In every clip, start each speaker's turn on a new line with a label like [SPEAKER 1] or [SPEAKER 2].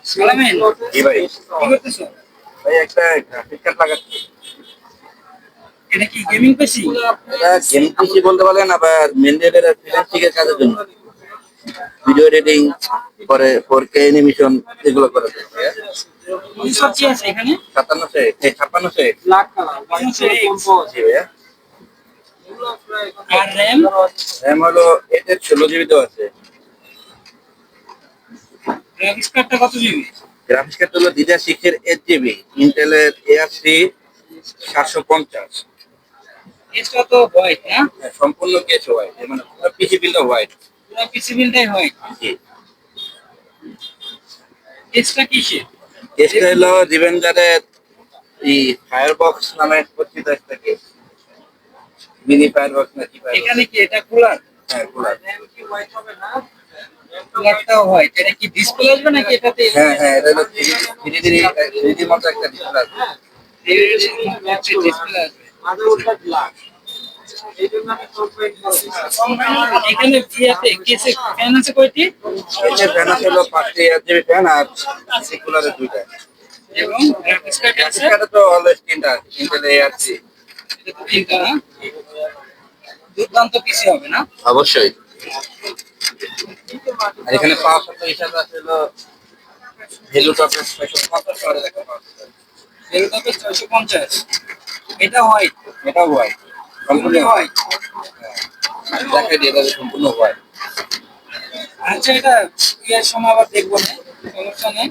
[SPEAKER 1] সালামেন
[SPEAKER 2] জি ভাই।
[SPEAKER 1] কি করতেছো?
[SPEAKER 2] ভাই একটা গ্রাফিক কার্ড লাগাচ্ছি।
[SPEAKER 1] এটা কি গেমিং পিসি?
[SPEAKER 2] এটা গেম পিসি বলতে পারেন, আবার মেনটেনের ফ্রিল্যান্সিং এর কাজের জন্য ভিডিও এডিটিং করে 4K অ্যানিমেশন এগুলো করে দেয় ভাইয়া।
[SPEAKER 1] প্রসেসর কি আছে এখানে?
[SPEAKER 2] 57
[SPEAKER 1] ব্ল্যাক কালার 126
[SPEAKER 2] জি ভাইয়া।
[SPEAKER 1] আর র‍্যাম?
[SPEAKER 2] র্যাম হলো 8 এর 16 GB তো আছে।
[SPEAKER 1] গ্রাফিক্স কার্ডটা কত জিবি?
[SPEAKER 2] গ্রাফিক্স কার্ড হলো DDR6 এর 8 GB, ইন্টেলের AR3 750।
[SPEAKER 1] এটা তো হোয়াইট না?
[SPEAKER 2] হ্যাঁ, সম্পূর্ণ কেস হোয়াইট, মানে পুরো পিসি বিলটা হোয়াইট।
[SPEAKER 1] পুরো পিসি বিলটাই হোয়াইট।
[SPEAKER 2] জি।
[SPEAKER 1] কেসটা কিসের?
[SPEAKER 2] কেসটা হলো রিভেঞ্জারের ফায়ারবক্স নামে পরিচিত একটা কেস। মিনি ফায়ারবক্স নাকি
[SPEAKER 1] এখানে কি এটা কুলার?
[SPEAKER 2] হ্যাঁ কুলার।
[SPEAKER 1] র‍্যাম কি হোয়াইট হবে না? কুলারটাও হোয়াইট। এটা কি ডিসপ্লে আসবে নাকি এটাতে?
[SPEAKER 2] হ্যাঁ হ্যাঁ, এটা হলো 3D মতো একটা ডিসপ্লে আছে।
[SPEAKER 1] ডিসপ্লে আসবে। মাদারবোর্ডটা ব্ল্যাক। এখানে ইয়াতে কেসে ফ্যান আছে কয়টি?
[SPEAKER 2] এতে ফ্যান আছে হলো 5টি RGB ফ্যান, আর কুলারের 2টা।
[SPEAKER 1] এবং গ্রাফিক্স কার্ড আছে
[SPEAKER 2] এটা তো অলওয়েজ 3টা, ইন্টেল AR3।
[SPEAKER 1] এটা তো তিনটা না? দুর্দান্ত পিসি হবে না?
[SPEAKER 2] অবশ্যই। আর এখানে পাওয়ার সাপ্লাই হিসাবে আছে হলো ভ্যালু টপের 650 ওয়াটের একটা পাওয়ার সাপ্লাই।
[SPEAKER 1] এগুলোতে 650। এটা হোয়াইট।
[SPEAKER 2] এটা হোয়াইট, সম্পূর্ণ হোয়াইট।
[SPEAKER 1] হোয়াইট।
[SPEAKER 2] দেখাই দিয়ে এটা সম্পূর্ণ হোয়াইট।
[SPEAKER 1] আচ্ছা এটা ইয়ার সময় আবার দেখবো না, সমস্যা নেই।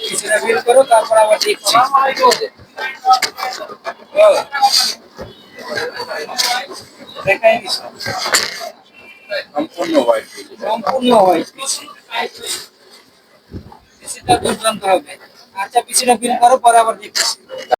[SPEAKER 1] কিছুটা বিল করো তারপর আবার দেখছি। ও, দেখাই দিছো।
[SPEAKER 2] সম্পূর্ণ হোয়াইট।
[SPEAKER 1] সম্পূর্ণ হোয়াইট পিসি। পিসিটা দুর্দান্ত হবে। আচ্ছা পিসিটা বিল করো পরে আবার দেখছি।